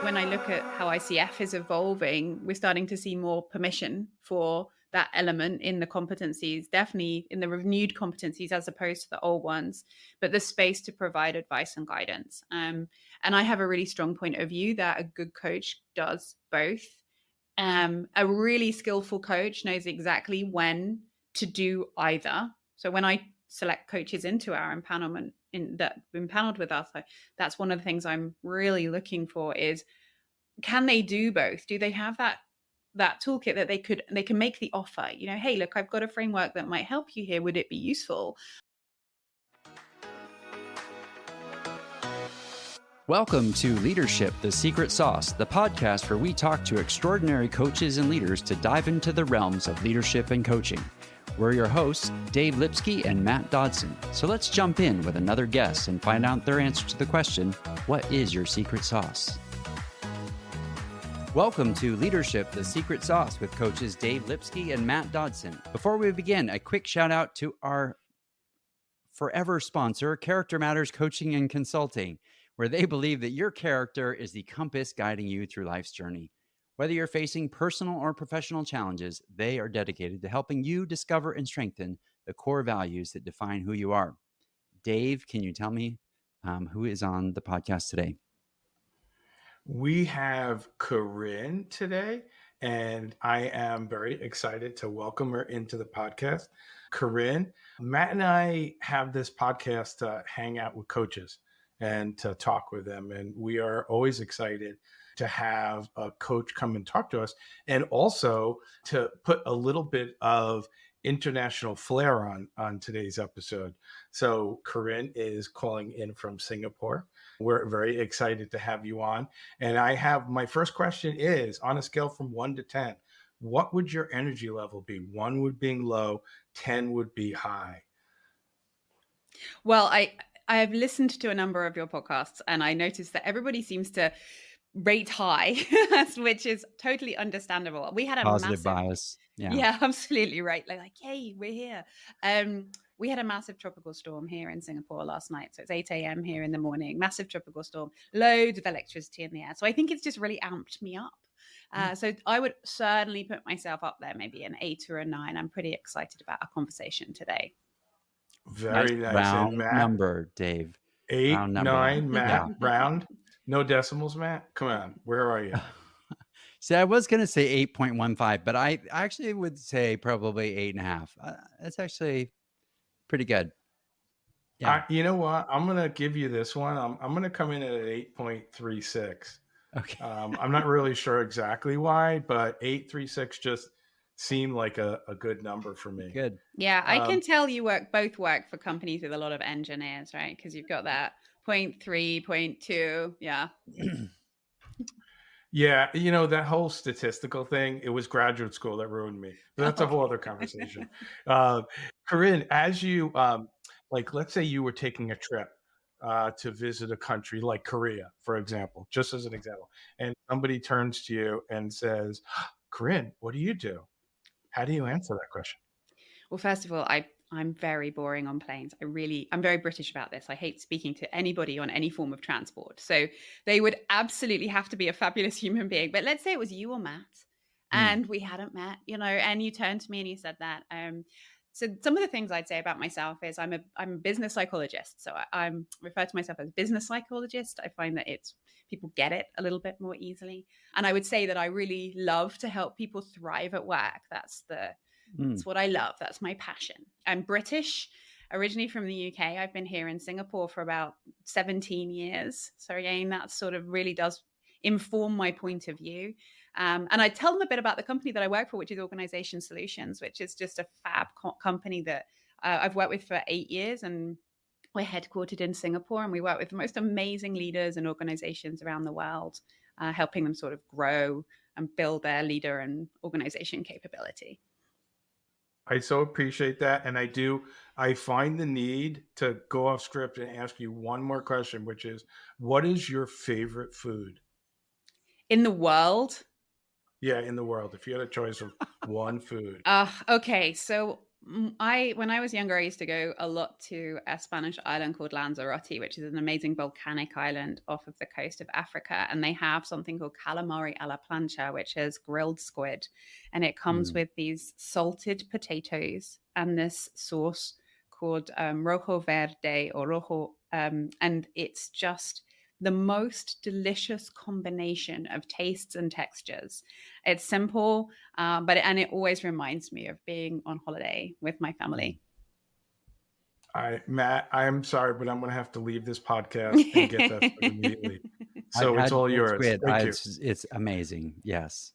when I look at how ICF is evolving, we're starting to see more permission for that element in the competencies, definitely in the renewed competencies as opposed to the old ones, but the space to provide advice and guidance. And I have a really strong point of view that a good coach does both. A really skillful coach knows exactly when to do either. So when I select coaches into our empanelment that empaneled with us, that's one of the things I'm really looking for is, can they do both? Do they have that toolkit that they can make the offer? Hey, look, I've got a framework that might help you here. Would it be useful? Welcome to Leadership, the Secret Sauce, the podcast where we talk to extraordinary coaches and leaders to dive into the realms of leadership and coaching. We're your hosts, Dave Lipsky and Matt Dodson. So let's jump in with another guest and find out their answer to the question, what is your secret sauce? Welcome to Leadership, the Secret Sauce with coaches Dave Lipsky and Matt Dodson. Before we begin, a quick shout out to our forever sponsor, Character Matters Coaching and Consulting, where they believe that your character is the compass guiding you through life's journey. Whether you're facing personal or professional challenges, they are dedicated to helping you discover and strengthen the core values that define who you are. Dave, can you tell me who is on the podcast today? We have Corinne today, and I am very excited to welcome her into the podcast. Corinne, Matt and I have this podcast to hang out with coaches and to talk with them. And we are always excited to have a coach come and talk to us, and also to put a little bit of international flair on today's episode. So Corinne is calling in from Singapore. We're very excited to have you on. And my first question is, on a scale from 1 to 10, what would your energy level be? 1 would being low, 10 would be high. Well, I have listened to a number of your podcasts, and I noticed that everybody seems to rate high, which is totally understandable. We had a positive massive bias. Yeah, absolutely right. Like, yay, we're here. We had a massive tropical storm here in Singapore last night. So it's 8 a.m. here in the morning, massive tropical storm, loads of electricity in the air. So I think it's just really amped me up. So I would certainly put myself up there, maybe an 8 or a 9. I'm pretty excited about our conversation today. Very nice. Round number, Dave. 8, round number. 9, Matt, round. No decimals, Matt. Come on. Where are you? See, I was going to say 8.15, but I actually would say probably 8.5. That's actually pretty good. Yeah. You know what? I'm going to give you this one. I'm going to come in at 8.36. Okay. I'm not really sure exactly why, but 8.36 just seemed like a good number for me. Good. Yeah, I can tell you both work for companies with a lot of engineers, right? Because you've got that 0.3, 0.2. Yeah. Yeah, that whole statistical thing, it was graduate school that ruined me. But that's a whole other conversation. Corinne, as you, let's say you were taking a trip to visit a country like Korea, for example, just as an example, and somebody turns to you and says, Corinne, what do you do? How do you answer that question? Well, first of all, I'm very boring on planes. I'm very British about this. I hate speaking to anybody on any form of transport. So they would absolutely have to be a fabulous human being. But let's say it was you or Matt and we hadn't met, and you turned to me and you said that. So some of the things I'd say about myself is I'm a business psychologist. So I'm refer to myself as business psychologist. I find that people get it a little bit more easily. And I would say that I really love to help people thrive at work. That's what I love. That's my passion. I'm British, originally from the UK. I've been here in Singapore for about 17 years. So again, that sort of really does inform my point of view. And I tell them a bit about the company that I work for, which is Organization Solutions, which is just a fab company that I've worked with for 8 years. And we're headquartered in Singapore, and we work with the most amazing leaders and organizations around the world, helping them sort of grow and build their leader and organization capability. I so appreciate that. And I find the need to go off script and ask you one more question, which is, what is your favorite food? In the world? Yeah, in the world. If you had a choice of one food. Okay. So When I was younger, I used to go a lot to a Spanish island called Lanzarote, which is an amazing volcanic island off of the coast of Africa. And they have something called calamari a la plancha, which is grilled squid. And it comes Mm. with these salted potatoes and this sauce called rojo verde or rojo. And it's just the most delicious combination of tastes and textures. It's simple, but it always reminds me of being on holiday with my family. Matt, I'm sorry, but I'm going to have to leave this podcast and get that food immediately. I've So it's had all grilled yours. squid. Thank you. It's amazing. Yes.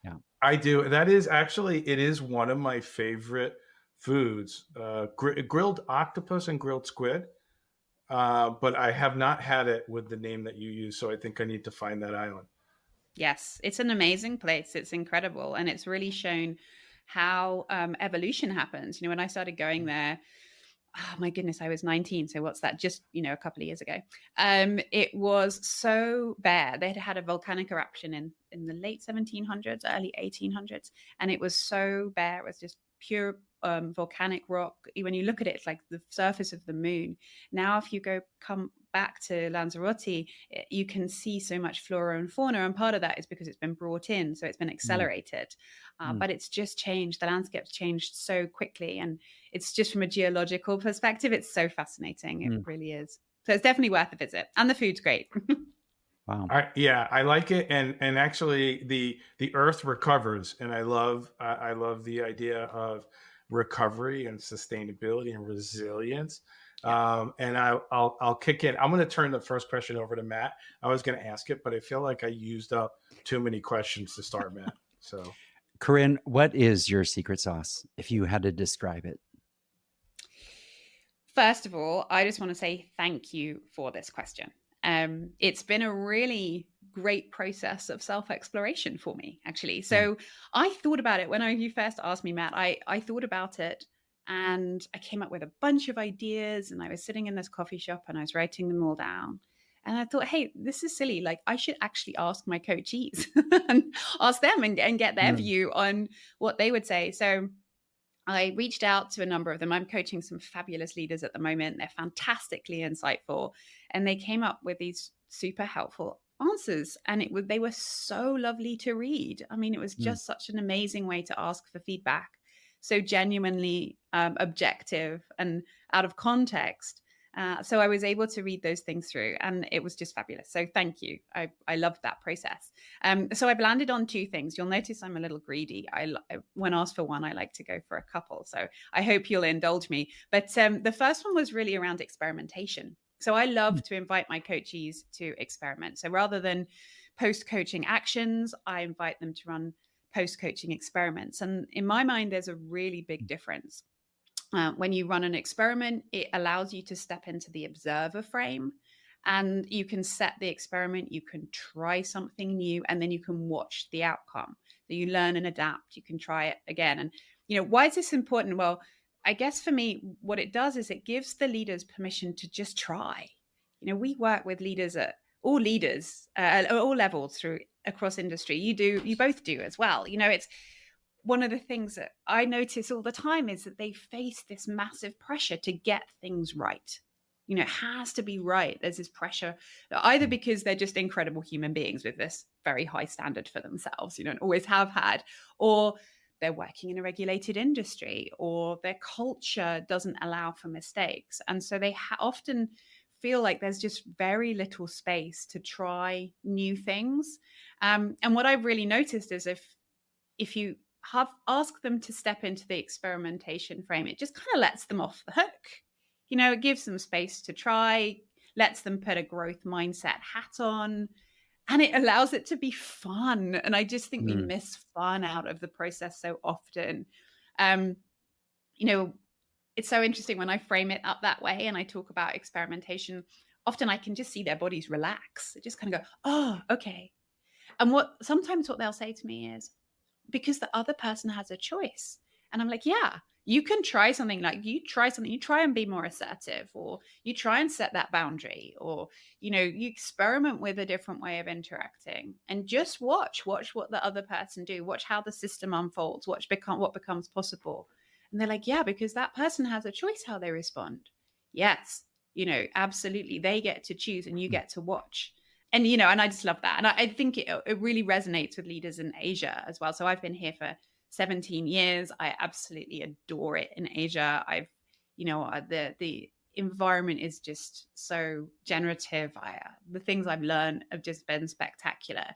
Yeah. I do. That is actually, it is one of my favorite foods, grilled octopus and grilled squid. But I have not had it with the name that you use. So I think I need to find that island. Yes, it's an amazing place. It's incredible. And it's really shown how evolution happens. When I started going there, oh my goodness, I was 19. So what's that? Just, a couple of years ago. It was so bare. They had had a volcanic eruption in the late 1700s, early 1800s. And it was so bare. It was just pure volcanic rock. When you look at it, it's like the surface of the moon. Now, if you come back to Lanzarote, you can see so much flora and fauna. And part of that is because it's been brought in. So it's been accelerated. But it's just changed. The landscape's changed so quickly. And it's just from a geological perspective, it's so fascinating. It really is. So it's definitely worth a visit. And the food's great. Wow. Yeah, I like it, and actually the Earth recovers, and I love the idea of recovery and sustainability and resilience. And I'll kick in. I'm going to turn the first question over to Matt. I was going to ask it, but I feel like I used up too many questions to start, Matt. So, Corinne, what is your secret sauce if you had to describe it? First of all, I just want to say thank you for this question. It's been a really great process of self-exploration for me, actually. So I thought about it when you first asked me, Matt. I thought about it and I came up with a bunch of ideas, and I was sitting in this coffee shop and I was writing them all down. And I thought, hey, this is silly. Like, I should actually ask my coachees and ask them and get their view on what they would say. So I reached out to a number of them. I'm coaching some fabulous leaders at the moment. They're fantastically insightful. And they came up with these super helpful answers. And they were so lovely to read. I mean, it was just such an amazing way to ask for feedback. So genuinely objective and out of context. So I was able to read those things through, and it was just fabulous. So thank you. I loved that process. So I've landed on two things. You'll notice I'm a little greedy. When asked for one, I like to go for a couple. So I hope you'll indulge me. But the first one was really around experimentation. So I love to invite my coachees to experiment. So rather than post-coaching actions, I invite them to run post-coaching experiments. And in my mind, there's a really big difference. When you run an experiment, it allows you to step into the observer frame, and you can set the experiment, you can try something new, and then you can watch the outcome. So you learn and adapt, you can try it again. And, why is this important? Well, I guess for me, what it does is it gives the leaders permission to just try. We work with leaders at all levels across industry. You both do as well. It's one of the things that I notice all the time is that they face this massive pressure to get things right. It has to be right. There's this pressure, either because they're just incredible human beings with this very high standard for themselves, and always have had, or they're working in a regulated industry, or their culture doesn't allow for mistakes. And so they often feel like there's just very little space to try new things. And what I've really noticed is if you ask them to step into the experimentation frame, it just kind of lets them off the hook. It gives them space to try, lets them put a growth mindset hat on, and it allows it to be fun. And I just think we miss fun out of the process so often. It's so interesting when I frame it up that way and I talk about experimentation. Often I can just see their bodies relax. They just kind of go, oh, okay. And sometimes what they'll say to me is, because the other person has a choice. And I'm like, yeah, you can try something. Like you try and be more assertive, or you try and set that boundary, or, you experiment with a different way of interacting, and just watch what the other person do, watch how the system unfolds, what becomes possible. And they're like, yeah, because that person has a choice how they respond. Yes, absolutely. They get to choose and you get to watch. And, and I just love that. And I think it really resonates with leaders in Asia as well. So I've been here for 17 years. I absolutely adore it in Asia. The environment is just so generative. The things I've learned have just been spectacular.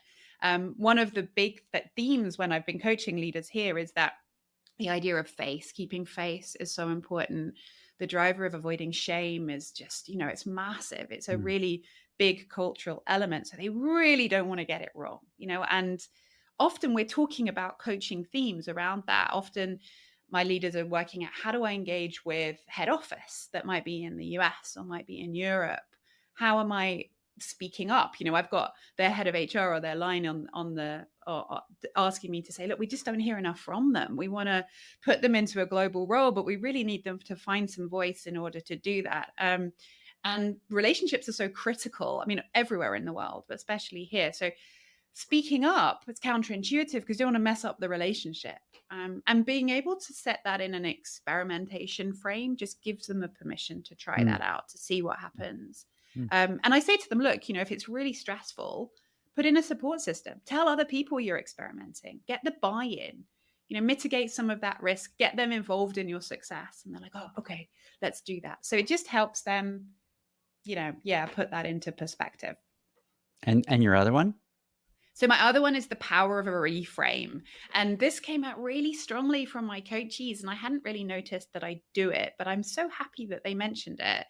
One of the big themes when I've been coaching leaders here is that the idea of face, keeping face is so important. The driver of avoiding shame is just, it's massive. It's a really big cultural element. So they really don't want to get it wrong, and often we're talking about coaching themes around that. Often my leaders are working at how do I engage with head office that might be in the US or might be in Europe? How am I speaking up? I've got their head of HR or their line on the or asking me to say, look, we just don't hear enough from them. We want to put them into a global role, but we really need them to find some voice in order to do that. And relationships are so critical. I mean, everywhere in the world, but especially here. So speaking up, it's counterintuitive because you don't want to mess up the relationship. And being able to set that in an experimentation frame just gives them the permission to try that out, to see what happens. And I say to them, look, if it's really stressful, put in a support system. Tell other people you're experimenting. Get the buy-in. Mitigate some of that risk. Get them involved in your success. And they're like, oh, okay, let's do that. So it just helps them, put that into perspective. And your other one? So my other one is the power of a reframe. And this came out really strongly from my coachees, and I hadn't really noticed that I do it, but I'm so happy that they mentioned it.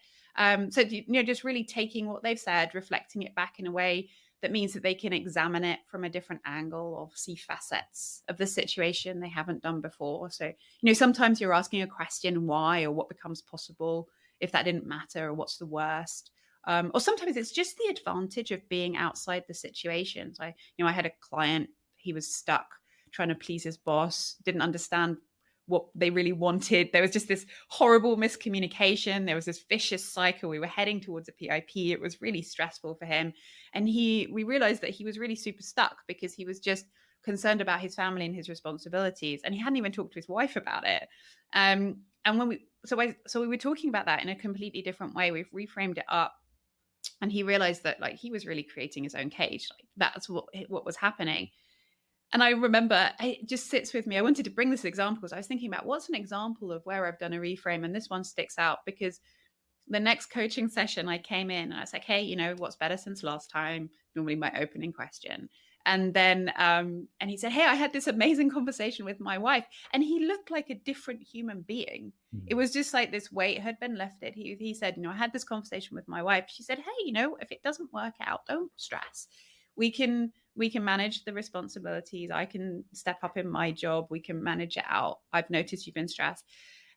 So, just really taking what they've said, reflecting it back in a way that means that they can examine it from a different angle or see facets of the situation they haven't done before. So, sometimes you're asking a question, why, or what becomes possible if that didn't matter, or what's the worst. Or sometimes it's just the advantage of being outside the situation. So I had a client, he was stuck trying to please his boss, didn't understand what they really wanted. There was just this horrible miscommunication. There was this vicious cycle. We were heading towards a PIP. It was really stressful for him. And we realized that he was really super stuck because he was just concerned about his family and his responsibilities. And he hadn't even talked to his wife about it. And when we were talking about that in a completely different way. We've reframed it up. And he realized that he was really creating his own cage. That's what was happening. And I remember it just sits with me. I wanted to bring this example because I was thinking about what's an example of where I've done a reframe. And this one sticks out because the next coaching session I came in and I was like, hey, what's better since last time? Normally my opening question. And then, and he said, hey, I had this amazing conversation with my wife. And he looked like a different human being. It was just like this weight had been lifted. He said, I had this conversation with my wife. She said, hey, if it doesn't work out, don't stress. We can manage the responsibilities. I can step up in my job. We can manage it out. I've noticed you've been stressed.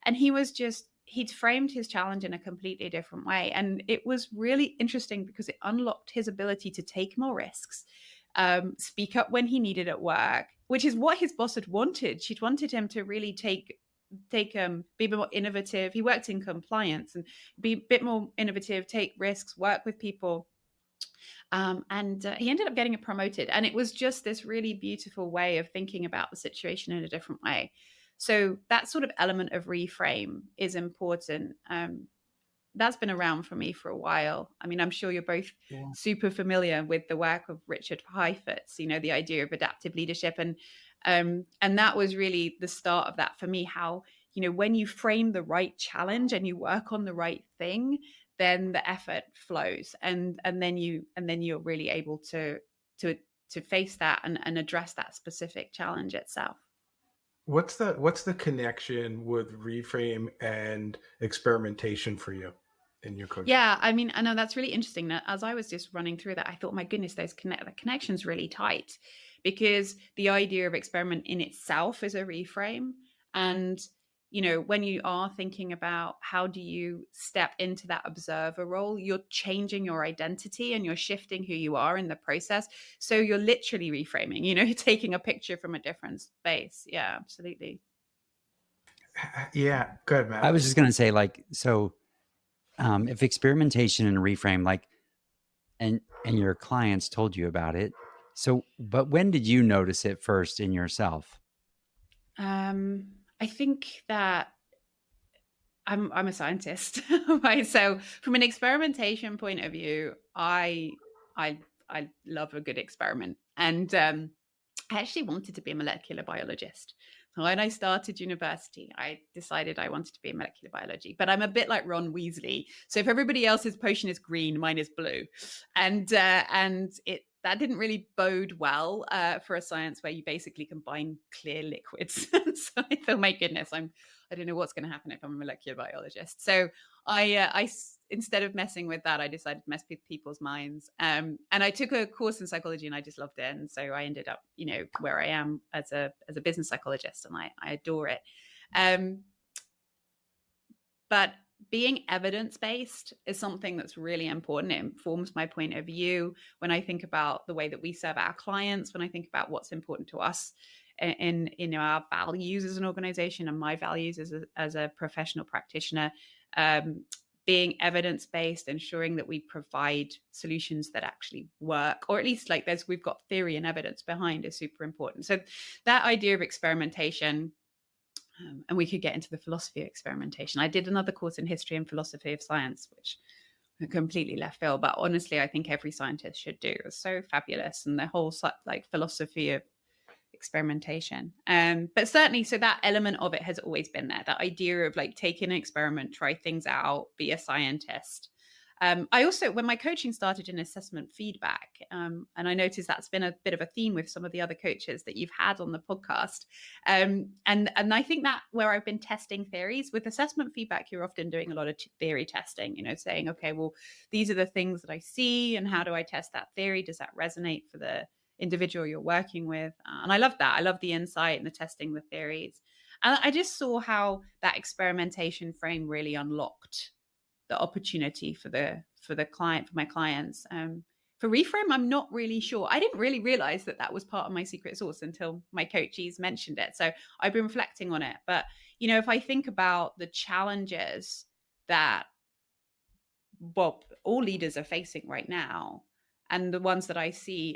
And he'd framed his challenge in a completely different way. And it was really interesting because it unlocked his ability to take more risks, speak up when he needed at work, which is what his boss had wanted. She'd wanted him to really be a bit more innovative. He worked in compliance and be a bit more innovative, take risks, work with people. And he ended up getting promoted. And it was just this really beautiful way of thinking about the situation in a different way. So that sort of element of reframe is important. That's been around for me for a while. I mean, I'm sure you're both super familiar with the work of Richard Heifetz, the idea of adaptive leadership. And that was really the start of that for me, how, when you frame the right challenge and you work on the right thing, then the effort flows. And then you're really able to face that and address that specific challenge itself. What's the connection with reframe and experimentation for you in your coaching? Yeah, I mean, I know that's really interesting. As I was just running through that, I thought, my goodness, the connection's really tight because the idea of experiment in itself is a reframe. And, when you are thinking about how do you step into that observer role, you're changing your identity and you're shifting who you are in the process. So you're literally reframing, you're taking a picture from a different space. Yeah, absolutely. Yeah, good, Matt. I was just going to say, if experimentation and reframe, and your clients told you about it. So, but when did you notice it first in yourself? I think that I'm a scientist, right? So from an experimentation point of view, I I love a good experiment, and I actually wanted to be a molecular biologist. So when I started university, I decided I wanted to be in molecular biology. But I'm a bit like Ron Weasley. So if everybody else's potion is green, mine is blue, and it that didn't really bode well for a science where you basically combine clear liquids. So I thought, my goodness, I don't know what's going to happen if I'm a molecular biologist. So instead of messing with that, I decided to mess with people's minds. And I took a course in psychology, and I just loved it. And so I ended up, where I am as a business psychologist, and I adore it. But being evidence-based is something that's really important. It informs my point of view when I think about the way that we serve our clients, when I think about what's important to us in our values as an organization, and my values as a professional practitioner. Being evidence-based, ensuring that we provide solutions that actually work, or at least we've got theory and evidence behind, is super important. So that idea of experimentation, and we could get into the philosophy of experimentation. I did another course in history and philosophy of science, which completely left field, but honestly, I think every scientist should do. It's so fabulous, and the whole philosophy of experimentation. But certainly, so that element of it has always been there. That idea of take an experiment, try things out, be a scientist. I also, when my coaching started in assessment feedback, and I noticed that's been a bit of a theme with some of the other coaches that you've had on the podcast. And I think that where I've been testing theories with assessment feedback, you're often doing a lot of theory testing, saying, okay, well, these are the things that I see, and how do I test that theory? Does that resonate for the individual you're working with? And I love that. I love the insight and the testing the theories. And I just saw how that experimentation frame really unlocked the opportunity for the client, for my clients. For Reframe, I'm not really sure. I didn't really realize that was part of my secret sauce until my coaches mentioned it. So I've been reflecting on it. But, if I think about the challenges that all leaders are facing right now, and the ones that I see,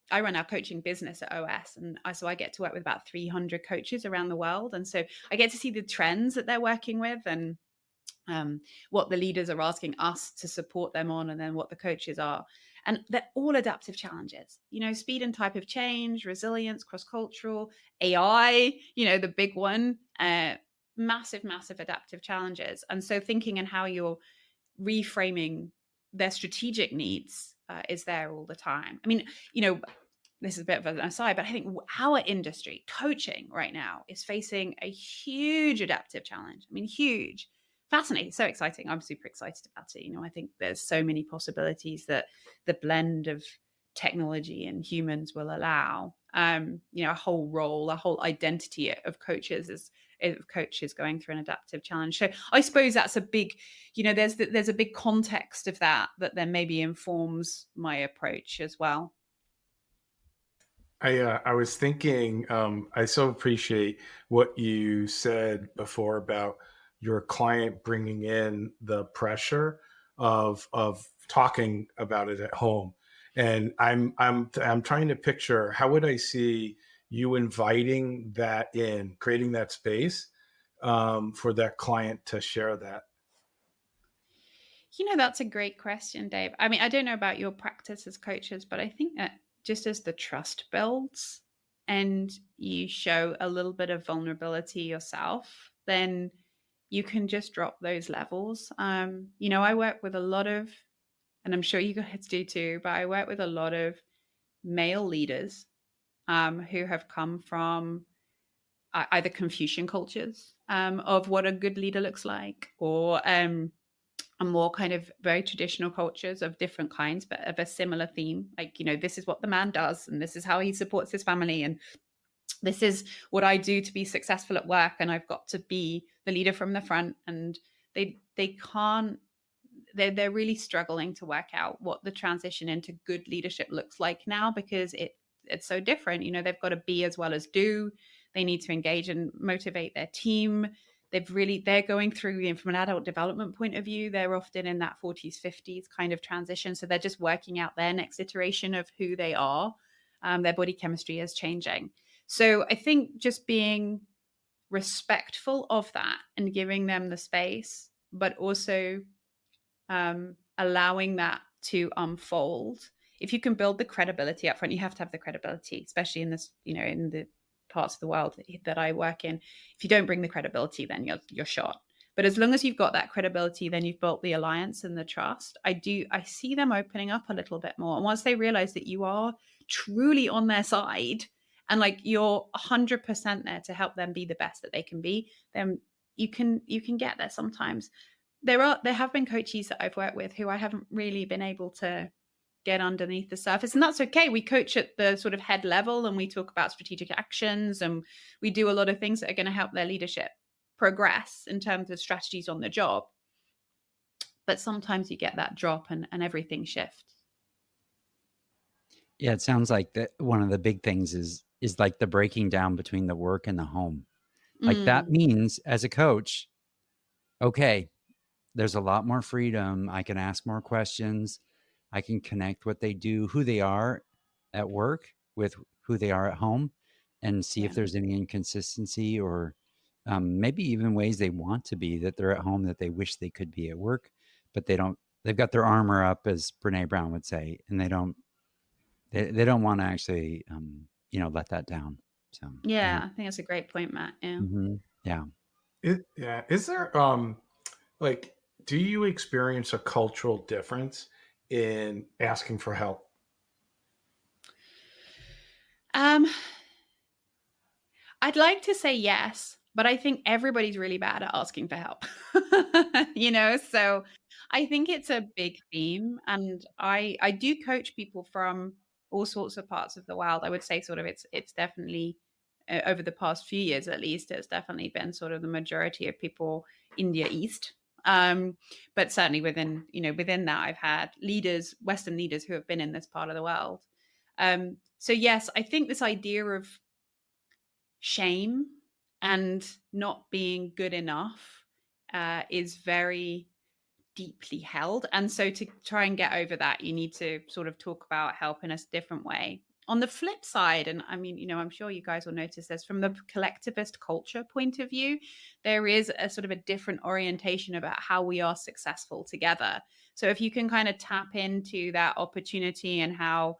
I run our coaching business at OS, and so I get to work with about 300 coaches around the world. And so I get to see the trends that they're working with, and what the leaders are asking us to support them on, and then what the coaches are. And they're all adaptive challenges, speed and type of change, resilience, cross-cultural, AI, the big one, massive, massive adaptive challenges. And so thinking and how you're reframing their strategic needs is there all the time. This is a bit of an aside, but I think our industry, coaching right now, is facing a huge adaptive challenge. Huge. Fascinating, so exciting. I'm super excited about it. I think there's so many possibilities that the blend of technology and humans will allow. A whole role, a whole identity of coaches coaches going through an adaptive challenge. So I suppose that's a big, there's a big context of that then maybe informs my approach as well. I was thinking, I so appreciate what you said before about your client bringing in the pressure of talking about it at home, and I'm trying to picture, how would I see you inviting that in, creating that space for that client to share that? That's a great question, Dave. I don't know about your practice as coaches, but I think that just as the trust builds and you show a little bit of vulnerability yourself, then you can just drop those levels. I work with a lot of, and I'm sure you guys do too, but I work with a lot of male leaders who have come from either Confucian cultures of what a good leader looks like, or a more kind of very traditional cultures of different kinds, but of a similar theme. This is what the man does, and this is how he supports his family, and this is what I do to be successful at work, and I've got to be the leader from the front. And they can't, they're really struggling to work out what the transition into good leadership looks like now, because it's so different. They've got to be as well as do. They need to engage and motivate their team. They're going through, from an adult development point of view, they're often in that 40s, 50s kind of transition. So they're just working out their next iteration of who they are. Their body chemistry is changing. So I think just being respectful of that and giving them the space, but also allowing that to unfold. If you can build the credibility up front, you have to have the credibility, especially in this, in the parts of the world that I work in. If you don't bring the credibility, then you're shot. But as long as you've got that credibility, then you've built the alliance and the trust. I see them opening up a little bit more. And once they realize that you are truly on their side and like you're 100% there to help them be the best that they can be, then you can get there sometimes. There have been coaches that I've worked with who I haven't really been able to get underneath the surface, and that's okay. We coach at the sort of head level and we talk about strategic actions and we do a lot of things that are going to help their leadership progress in terms of strategies on the job. But sometimes you get that drop and everything shifts. Yeah, it sounds like that one of the big things is like the breaking down between the work and the home. Like that means as a coach, okay, there's a lot more freedom. I can ask more questions. I can connect what they do, who they are at work with who they are at home, and see if there's any inconsistency or maybe even ways they want to be that they're at home that they wish they could be at work, but they don't. They've got their armor up, as Brene Brown would say, and they don't want to actually let that down. So yeah, I think that's a great point, Matt. Yeah. Is there like, do you experience a cultural difference in asking for help? I'd like to say yes, but I think everybody's really bad at asking for help. So I think it's a big theme, and I do coach people from all sorts of parts of the world. I would say sort of it's definitely over the past few years, at least, it's definitely been sort of the majority of people India East. But certainly within that, I've had Western leaders who have been in this part of the world. So yes, I think this idea of shame and not being good enough is very deeply held. And so to try and get over that, you need to sort of talk about help in a different way. On the flip side, and I mean, I'm sure you guys will notice this from the collectivist culture point of view, there is a sort of a different orientation about how we are successful together. So if you can kind of tap into that opportunity and how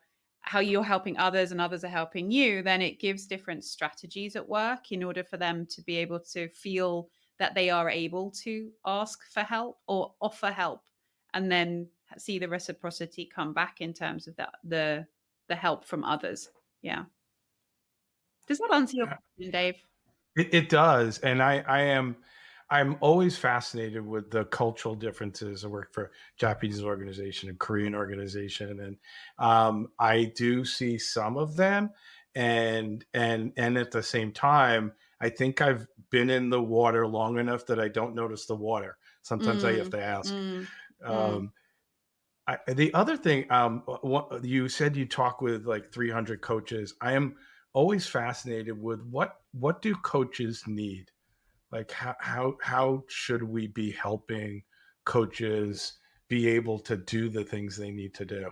you're helping others and others are helping you, then it gives different strategies at work in order for them to be able to feel that they are able to ask for help or offer help, and then see the reciprocity come back in terms of the help from others. Yeah. Does that answer your question, Dave? It does, and I'm always fascinated with the cultural differences. I work for a Japanese organization, a Korean organization, and I do see some of them, and at the same time, I think I've been in the water long enough that I don't notice the water. Sometimes I have to ask. The other thing, you said you talk with like 300 coaches. I am always fascinated with what do coaches need? Like how should we be helping coaches be able to do the things they need to do?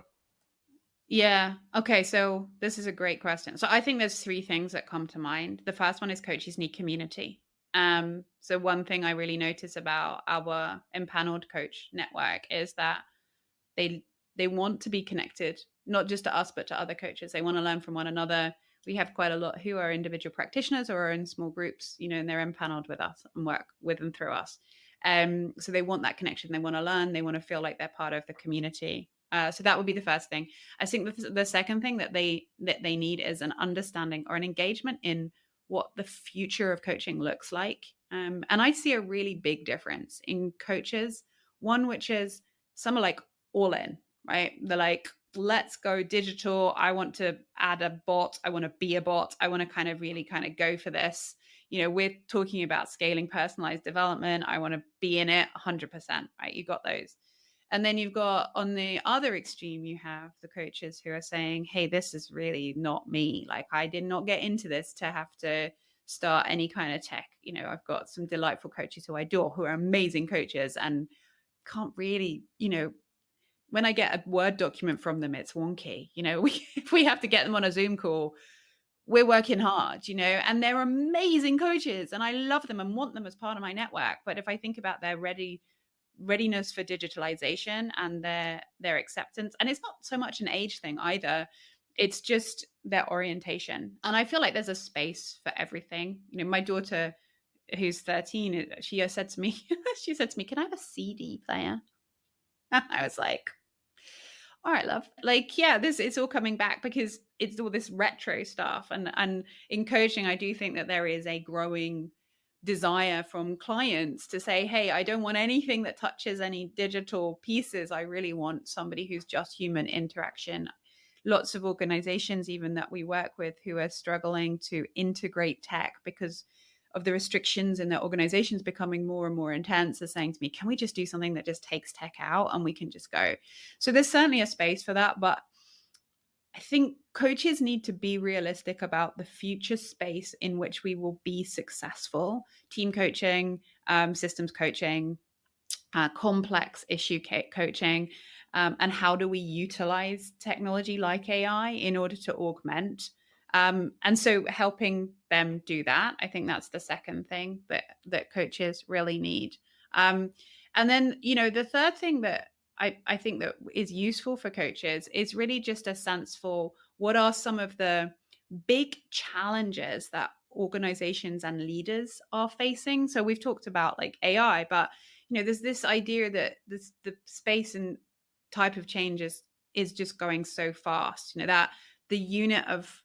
Yeah. Okay. So this is a great question. So I think there's three things that come to mind. The first one is coaches need community. So one thing I really notice about our empaneled coach network is that they want to be connected, not just to us, but to other coaches. They want to learn from one another. We have quite a lot who are individual practitioners or are in small groups, and they're empaneled with us and work with and through us. So they want that connection. They want to learn. They want to feel like they're part of the community. So that would be the first thing. I think the second thing that they need is an understanding or an engagement in what the future of coaching looks like. And I see a really big difference in coaches. One, which is some are like all in, right? They're like, let's go digital. I want to add a bot. I want to be a bot. I want to kind of really kind of go for this. We're talking about scaling personalized development. I want to be in it 100%, right? You got those. And then you've got on the other extreme, you have the coaches who are saying, hey, this is really not me. Like I did not get into this to have to start any kind of tech. I've got some delightful coaches who I adore, who are amazing coaches and can't really, when I get a Word document from them, it's wonky. If we have to get them on a Zoom call, we're working hard, and they're amazing coaches and I love them and want them as part of my network. But if I think about their readiness for digitalization and their acceptance, and it's not so much an age thing either, it's just their orientation. And I feel like there's a space for everything. My daughter, who's 13, she said to me, can I have a CD player? I was like, all right, love. Like, yeah, it's all coming back because it's all this retro stuff. And in coaching, I do think that there is a growing desire from clients to say, hey, I don't want anything that touches any digital pieces. I really want somebody who's just human interaction. Lots of organizations, even that we work with, who are struggling to integrate tech because of the restrictions in their organizations becoming more and more intense, are saying to me, can we just do something that just takes tech out and we can just go? So there's certainly a space for that. But I think coaches need to be realistic about the future space in which we will be successful. Team coaching, systems coaching, complex issue coaching, and how do we utilize technology like AI in order to augment. And so helping them do that, I think that's the second thing that coaches really need. And then, the third thing that I think that is useful for coaches is really just a sense for what are some of the big challenges that organizations and leaders are facing. So we've talked about like AI, but there's this idea that the space and type of change is just going so fast. That the unit of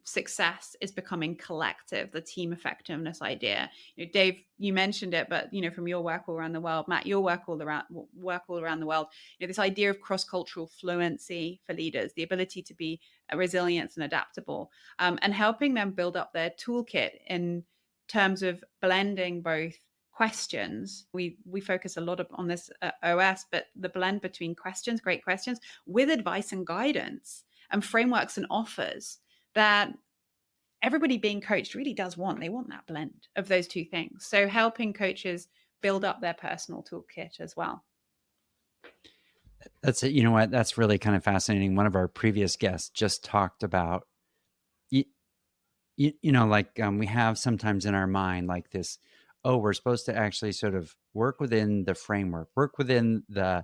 success is becoming collective, the team effectiveness idea. Dave, you mentioned it, but from your work all around the world, Matt, your work all around the world, this idea of cross-cultural fluency for leaders, the ability to be resilient and adaptable, and helping them build up their toolkit in terms of blending both questions. We focus a lot on this OS, but the blend between questions, great questions, with advice and guidance and frameworks and offers that everybody being coached really does want. They want that blend of those two things. So helping coaches build up their personal toolkit as well. That's it. You know what? That's really kind of fascinating. One of our previous guests just talked about, we have sometimes in our mind like this, we're supposed to actually sort of work within the framework, work within the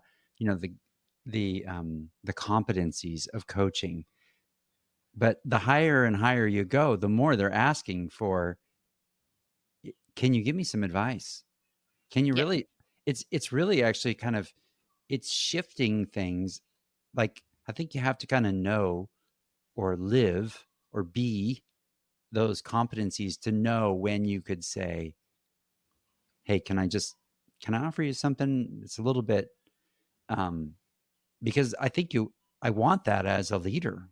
competencies of coaching. But the higher and higher you go, the more they're asking for, can you give me some advice? Can you really, it's really actually kind of, it's shifting things. Like, I think you have to kind of know or live or be those competencies to know when you could say, hey, can I offer you something that's a little bit, because I want that as a leader.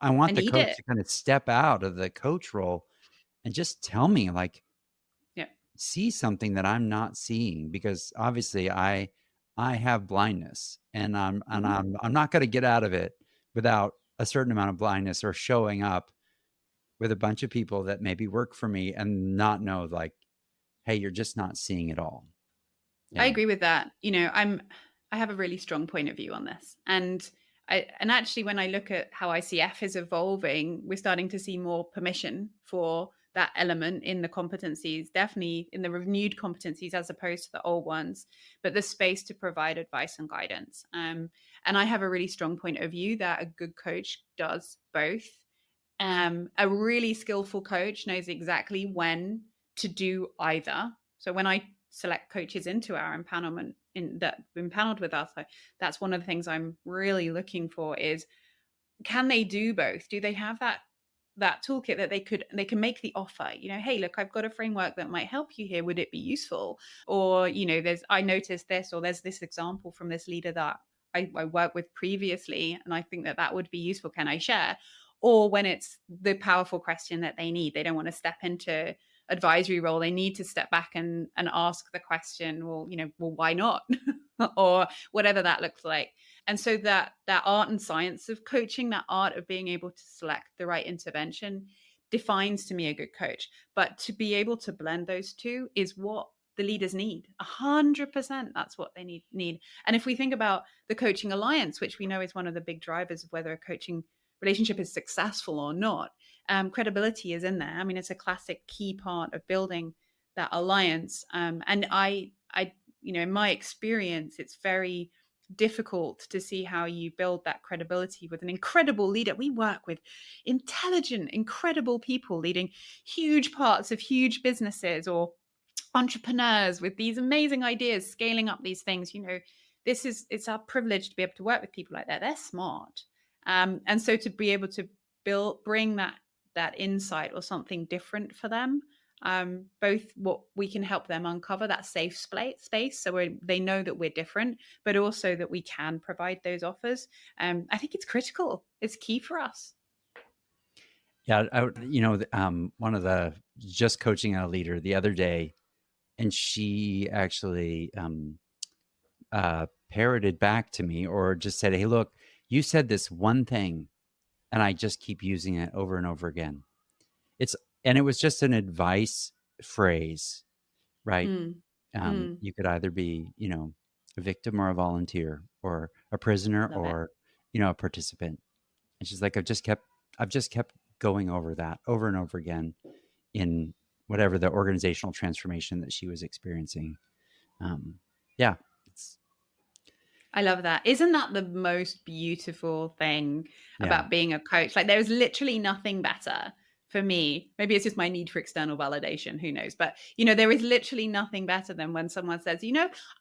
I want the coach to kind of step out of the coach role and just tell me, like, see something that I'm not seeing, because obviously I have blindness, and I'm not going to get out of it without a certain amount of blindness, or showing up with a bunch of people that maybe work for me and not know, like, hey, you're just not seeing it all. Yeah. I agree with that. I have a really strong point of view on this. And actually, when I look at how ICF is evolving, we're starting to see more permission for that element in the competencies, definitely in the renewed competencies as opposed to the old ones, but the space to provide advice and guidance. And I have a really strong point of view that a good coach does both. A really skillful coach knows exactly when to do either. So when I select coaches into our empanelment that have been paneled with us, that's one of the things I'm really looking for is, can they do both? Do they have that toolkit that they can make the offer? Hey, look, I've got a framework that might help you here. Would it be useful? Or, I noticed this, or there's this example from this leader that I worked with previously, and I think that would be useful. Can I share? Or when it's the powerful question that they need, they don't want to step into advisory role, they need to step back and ask the question, well, why not? Or whatever that looks like. And so that art and science of coaching, that art of being able to select the right intervention, defines to me a good coach. But to be able to blend those two is what the leaders need. 100%, that's what they need. And if we think about the Coaching Alliance, which we know is one of the big drivers of whether a coaching relationship is successful or not, credibility is in there. I mean, it's a classic key part of building that alliance. And I, in my experience, it's very difficult to see how you build that credibility with an incredible leader. We work with intelligent, incredible people leading huge parts of huge businesses, or entrepreneurs with these amazing ideas, scaling up these things. It's our privilege to be able to work with people like that. They're smart. And so to be able to bring that insight or something different for them, both what we can help them uncover, that safe space, so they know that we're different, but also that we can provide those offers. I think it's critical. It's key for us. Yeah, one of the just coaching a leader the other day, and she actually parroted back to me, or just said, "Hey, look, you said this one thing, and I just keep using it over and over again." And it was just an advice phrase, right? You could either be, a victim or a volunteer, or a prisoner, Love it. or, a participant. And she's like, I've just kept going over that over and over again in whatever the organizational transformation that she was experiencing. Yeah. I love that. Isn't that the most beautiful thing about being a coach? Like, there's literally nothing better for me. Maybe it's just my need for external validation. Who knows? But, there is literally nothing better than when someone says,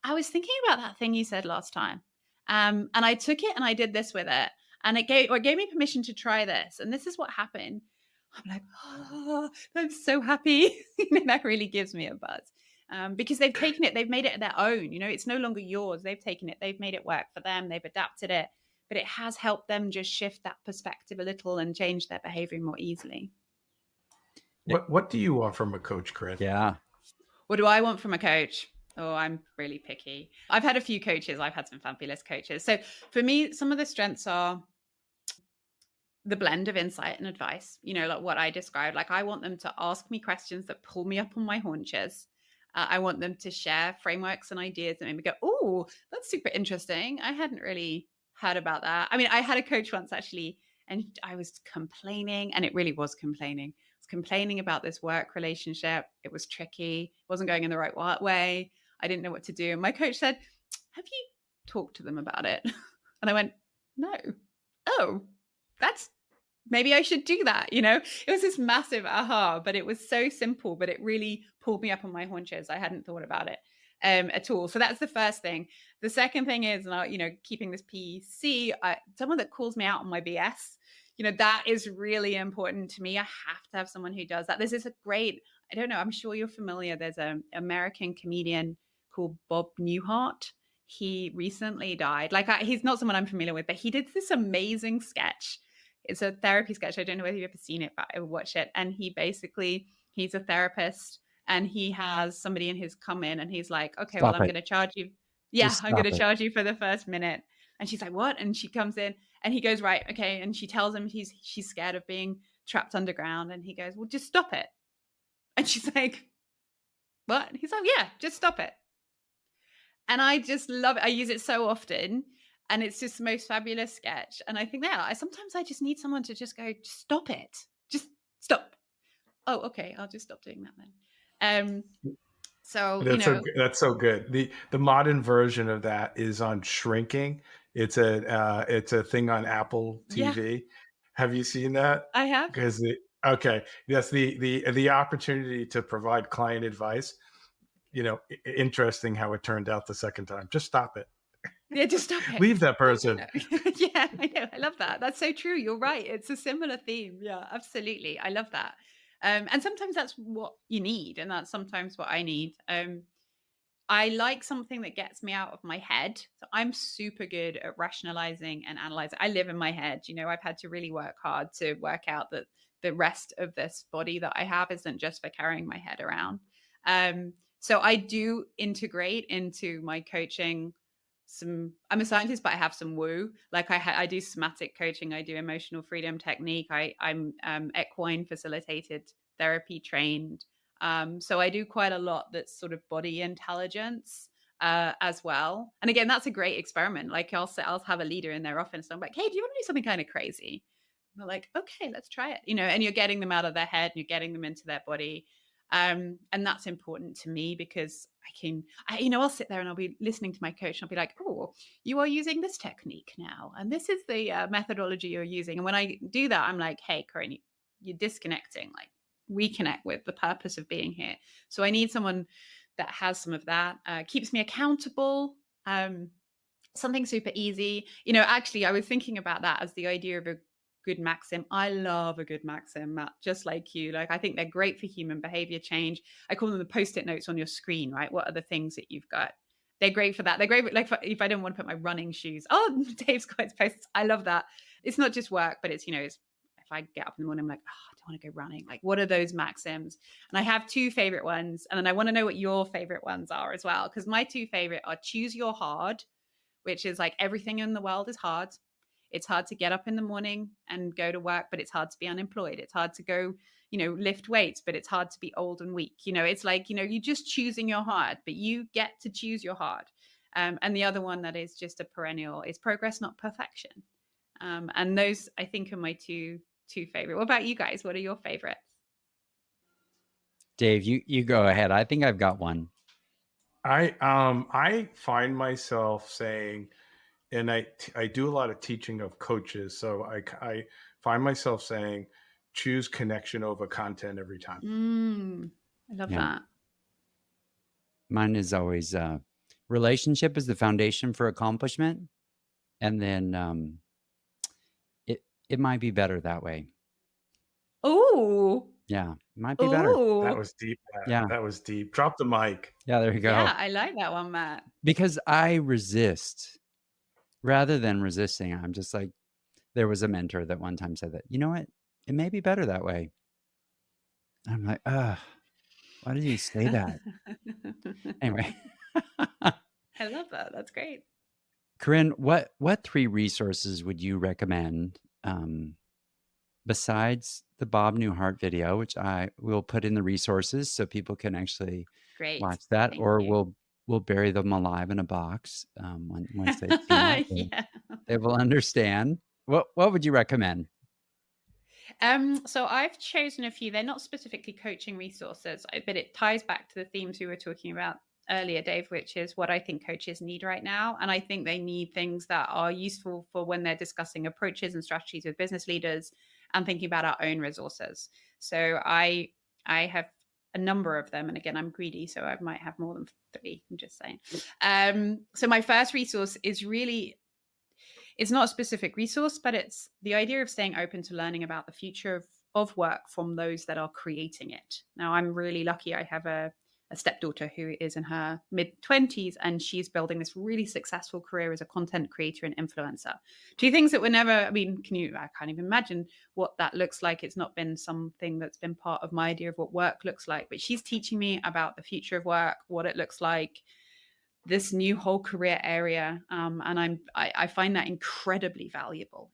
I was thinking about that thing you said last time. And I took it and I did this with it. And it gave me permission to try this. And this is what happened. I'm like, oh, I'm so happy. That really gives me a buzz. Because they've taken it, they've made it their own. It's no longer yours. They've taken it, they've made it work for them, they've adapted it, but it has helped them just shift that perspective a little and change their behavior more easily. What do you want from a coach, Corinne? Yeah. What do I want from a coach? Oh, I'm really picky. I've had a few coaches. I've had some fabulous coaches. So for me, some of the strengths are the blend of insight and advice, like what I described. Like, I want them to ask me questions that pull me up on my haunches. I want them to share frameworks and ideas that make me go, oh, that's super interesting. I hadn't really heard about that. I mean, I had a coach once actually, and I was complaining, and it really was complaining. I was complaining about this work relationship. It was tricky. It wasn't going in the right way. I didn't know what to do. And my coach said, have you talked to them about it? And I went, no. Oh, maybe I should do that. It was this massive aha, but it was so simple, but it really pulled me up on my haunches. I hadn't thought about it at all. So that's the first thing. The second thing is, keeping this PC, someone that calls me out on my BS, that is really important to me. I have to have someone who does that. This is a great, I don't know, I'm sure you're familiar. There's an American comedian called Bob Newhart. He recently died. He's not someone I'm familiar with, but he did this amazing sketch. It's a therapy sketch. I don't know whether you've ever seen it, but I would watch it. And he's a therapist, and he has somebody in his come in, and he's like, okay, well, I'm going to charge you. Yeah, I'm going to charge you for the first minute. And she's like, what? And she comes in, and he goes, right, okay. And she tells him she's scared of being trapped underground. And he goes, well, just stop it. And she's like, what? And he's like, yeah, just stop it. And I just love it. I use it so often. And it's just the most fabulous sketch. And I think sometimes I just need someone to just go, stop it. Just stop. Oh, okay. I'll just stop doing that then. So that's so good. The modern version of that is on shrinking. It's a thing on Apple TV. Yeah. Have you seen that? I have. Okay. That's the opportunity to provide client advice. Interesting how it turned out the second time. Just stop it. Yeah, just stop it. Leave that person. Yeah, I know. I love that. That's so true. You're right. It's a similar theme. Yeah, absolutely. I love that. And sometimes that's what you need, and that's sometimes what I need. I like something that gets me out of my head. So I'm super good at rationalizing and analyzing. I live in my head. I've had to really work hard to work out that the rest of this body that I have isn't just for carrying my head around. So I do integrate into my coaching I'm a scientist, but I have some woo. I do somatic coaching. I do emotional freedom technique. I'm equine facilitated therapy trained. So I do quite a lot that's sort of body intelligence as well. And again, that's a great experiment. I'll have a leader in their office. And I'm like, hey, do you want to do something kind of crazy? They're like, okay, let's try it, and you're getting them out of their head and you're getting them into their body. And that's important to me because I'll sit there and I'll be listening to my coach and I'll be like, oh, you are using this technique now. And this is the methodology you're using. And when I do that, I'm like, hey, Corinne, you're disconnecting, like reconnect with the purpose of being here. So I need someone that has some of that, keeps me accountable. Something super easy. Actually, I was thinking about that as the idea of a good maxim. I love a good maxim, Matt, just like you. Like, I think they're great for human behavior change. I call them the post-it notes on your screen, right? What are the things that you've got? They're great for that. They're great, like, if I don't want to put my running shoes. Oh, Dave's got his posts. I love that. It's not just work, but it's, if I get up in the morning, I'm like, oh, I don't want to go running. Like, what are those maxims? And I have two favorite ones. And then I want to know what your favorite ones are as well. Because my two favorite are choose your hard, which is like everything in the world is hard. It's hard to get up in the morning and go to work, but it's hard to be unemployed. It's hard to go, lift weights, but it's hard to be old and weak. It's like, you're just choosing your hard, but you get to choose your hard. And the other one that is just a perennial is progress, not perfection. And those, I think, are my two favorite. What about you guys? What are your favorites? Dave, you go ahead. I think I've got one. I find myself saying, and I do a lot of teaching of coaches, so I find myself saying, choose connection over content every time. I love that. Mine is always relationship is the foundation for accomplishment, and then it might be better that way. Oh. Yeah, it might be better. That was deep. Yeah. That was deep. Drop the mic. Yeah, there you go. Yeah, I like that one, Matt. Because I resist rather than resisting. I'm just like, there was a mentor that one time said that, you know what? It may be better that way. I'm like, why did you say that? Anyway. I love that. That's great. Corinne, what 3 resources would you recommend besides the Bob Newhart video, which I will put in the resources so people can actually watch that, or we'll bury them alive in a box once they see it. They will understand. What would you recommend? So I've chosen a few. They're not specifically coaching resources, but it ties back to the themes we were talking about earlier, Dave, which is what I think coaches need right now. And I think they need things that are useful for when they're discussing approaches and strategies with business leaders and thinking about our own resources. So I have a number of them. And again, I'm greedy, so I might have more than 3. I'm just saying. So my first resource is really, it's not a specific resource, but it's the idea of staying open to learning about the future of work from those that are creating it. Now, I'm really lucky. I have a stepdaughter who is in her mid-20s, and she's building this really successful career as a content creator and influencer. 2 things that were never, I can't even imagine what that looks like. It's not been something that's been part of my idea of what work looks like, but she's teaching me about the future of work, what it looks like, this new whole career area. And I find that incredibly valuable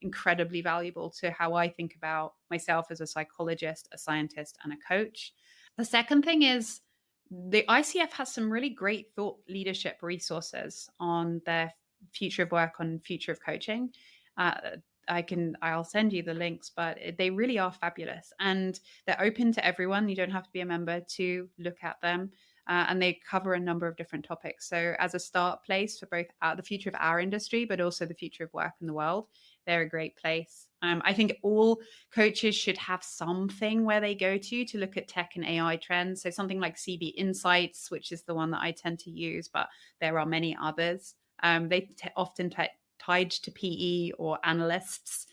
to how I think about myself as a psychologist, a scientist, and a coach. The second thing is the ICF has some really great thought leadership resources on their future of work, on future of coaching. I'll send you the links, but they really are fabulous and they're open to everyone. You don't have to be a member to look at them. And they cover a number of different topics. So as a start place for both the future of our industry, but also the future of work in the world, they're a great place. I think all coaches should have something where they go to look at tech and AI trends. So something like CB Insights, which is the one that I tend to use, but there are many others. They often tied to PE or analysts,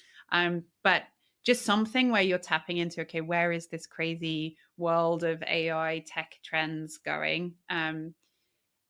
but just something where you're tapping into, okay, where is this crazy world of AI tech trends going? And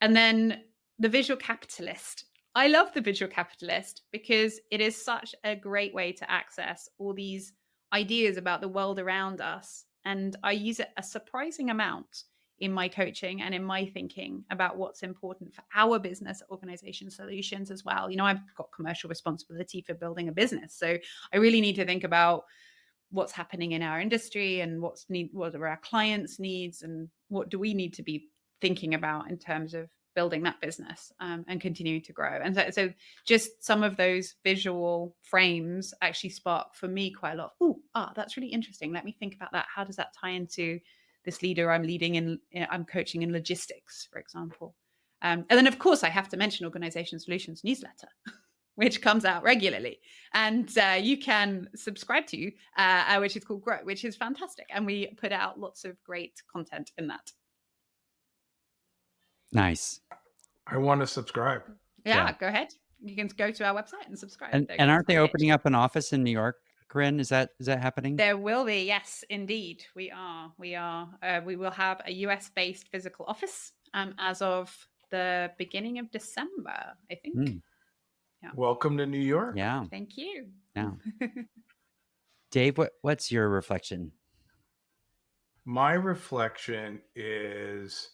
then the Visual Capitalist. I love the Visual Capitalist because it is such a great way to access all these ideas about the world around us. And I use it a surprising amount in my coaching and in my thinking about what's important for our business organization solutions as well. I've got commercial responsibility for building a business. So I really need to think about what's happening in our industry and what are our clients' needs and what do we need to be thinking about in terms of building that business and continuing to grow. And so just some of those visual frames actually spark for me quite a lot. That's really interesting. Let me think about that. How does that tie into this leader I'm coaching in logistics, for example? And then, of course, I have to mention Organization Solutions newsletter, which comes out regularly, and you can subscribe to, which is called Grow, which is fantastic. And we put out lots of great content in that. Nice. I want to subscribe. Yeah, go ahead. You can go to our website and subscribe. And aren't they opening up an office in New York, Corinne? Is that happening? There will be, yes, indeed. We are. We will have a US-based physical office as of the beginning of December, I think. Yeah. Welcome to New York. Yeah. Thank you. Yeah. Dave, what's your reflection? My reflection is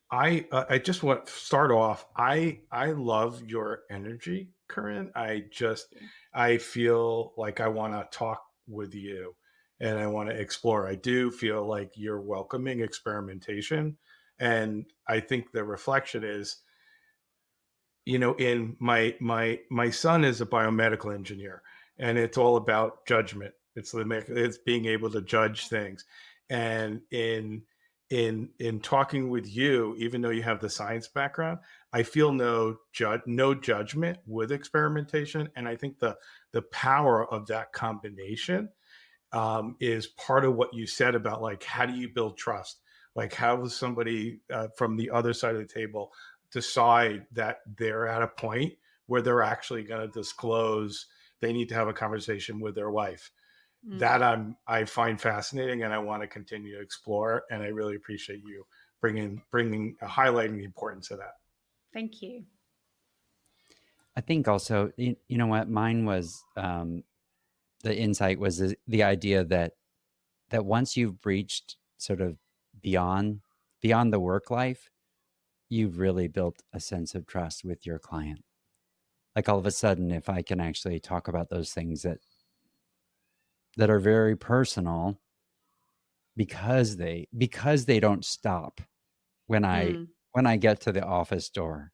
I just want to start off. I love your energy, Corinne. I feel like I want to talk with you and I want to explore. I do feel like you're welcoming experimentation. And I think the reflection is, in my son is a biomedical engineer, and it's all about judgment. It's being able to judge things. And in talking with you, even though you have the science background, I feel no judgment with experimentation. And I think the power of that combination is part of what you said about, like, how do you build trust? Like, how does somebody from the other side of the table decide that they're at a point where they're actually going to disclose they need to have a conversation with their wife? That I find fascinating, and I want to continue to explore. And I really appreciate you highlighting the importance of that. Thank you. I think also, you know what, mine was the insight was the idea that once you've reached sort of beyond the work life, you've really built a sense of trust with your client. Like, all of a sudden, if I can actually talk about those things that are very personal, because they don't stop when I get to the office door,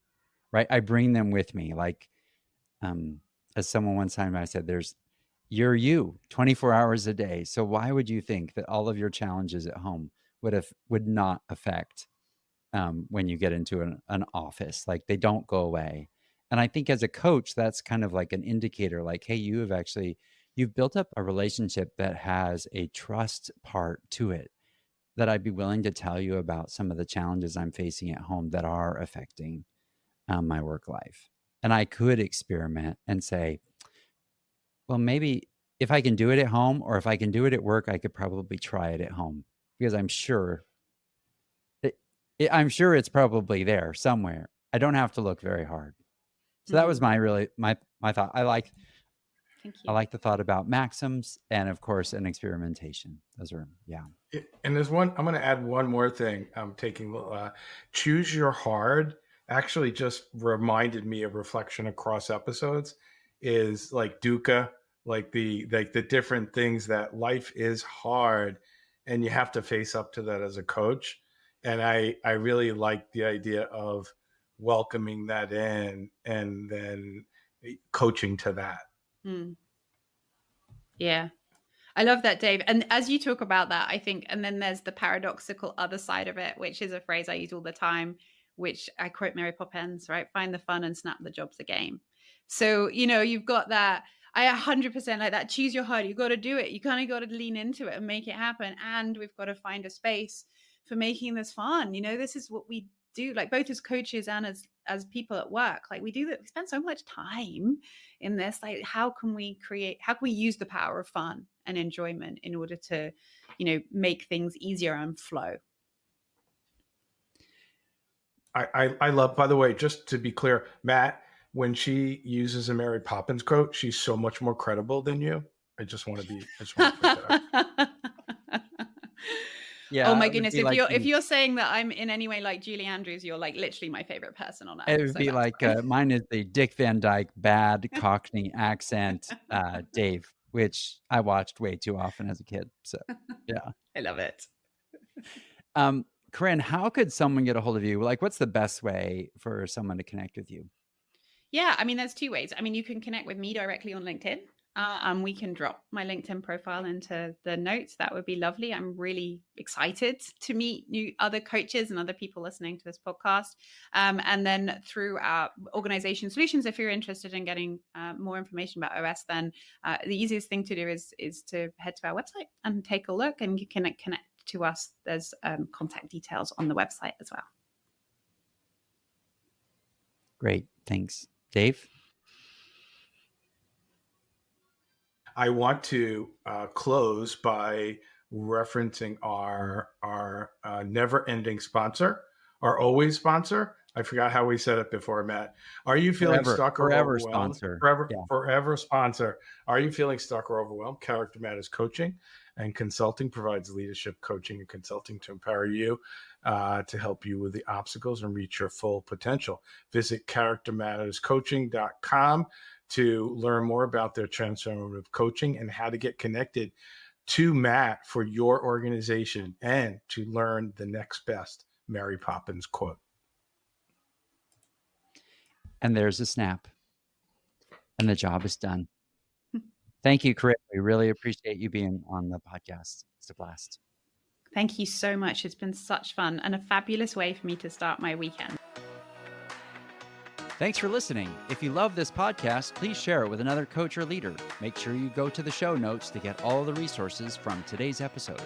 right? I bring them with me. Like, as someone one time I said, you're you 24 hours a day. So why would you think that all of your challenges at home would not affect when you get into an office? Like, they don't go away. And I think as a coach, that's kind of like an indicator, like, hey, you've built up a relationship that has a trust part to it, that I'd be willing to tell you about some of the challenges I'm facing at home that are affecting my work life. And I could experiment and say, well, maybe if I can do it at home, or if I can do it at work, I could probably try it at home, because I'm sure it's probably there somewhere. I don't have to look very hard. So that was my thought. I like the thought about maxims and, of course, an experimentation. Those are, yeah. And I'm going to add one more thing. I'm taking choose your hard. Actually, just reminded me of reflection across episodes. Is like dukkha, like the different things that life is hard, and you have to face up to that as a coach. And I really like the idea of welcoming that in and then coaching to that. Yeah. I love that, Dave. And as you talk about that, I think, and then there's the paradoxical other side of it, which is a phrase I use all the time, which I quote Mary Poppins, right? Find the fun and snap the job's a game. So, you've got that. I 100% like that. Choose your hard. You got to do it. You kind of got to lean into it and make it happen. And we've got to find a space for making this fun. This is what we do, like, both as coaches and as people at work. Like, we do that. We spend so much time in this. Like, how can we use the power of fun and enjoyment in order to, make things easier and flow? I love, by the way, just to be clear, Matt, when she uses a Mary Poppins quote, she's so much more credible than you. I just want to put that up. Yeah. Oh my goodness! If you're saying that I'm in any way like Julie Andrews, you're like literally my favorite person on earth. It would be like mine is the Dick Van Dyke bad Cockney accent, Dave, which I watched way too often as a kid. So yeah, I love it. Corinne, how could someone get a hold of you? Like, what's the best way for someone to connect with you? Yeah, I mean, there's two ways. I mean, you can connect with me directly on LinkedIn, and we can drop my LinkedIn profile into the notes. That would be lovely. I'm really excited to meet new other coaches and other people listening to this podcast. And then through our organization solutions, if you're interested in getting more information about OS, then the easiest thing to do is to head to our website and take a look, and you can connect to us. There's contact details on the website as well. Great. Thanks. Dave? I want to close by referencing our never-ending sponsor, our always sponsor. I forgot how we said it before, Matt. Are you feeling stuck or forever overwhelmed? sponsor. Forever sponsor. Are you feeling stuck or overwhelmed? Character Matters Coaching and Consulting provides leadership coaching and consulting to empower you to help you with the obstacles and reach your full potential. Visit charactermatterscoaching.com to learn more about their transformative coaching and how to get connected to Matt for your organization and to learn the next best Mary Poppins quote. And there's a snap. And the job is done. Thank you, Corinne. We really appreciate you being on the podcast. It's a blast. Thank you so much. It's been such fun and a fabulous way for me to start my weekend. Thanks for listening. If you love this podcast, please share it with another coach or leader. Make sure you go to the show notes to get all the resources from today's episode.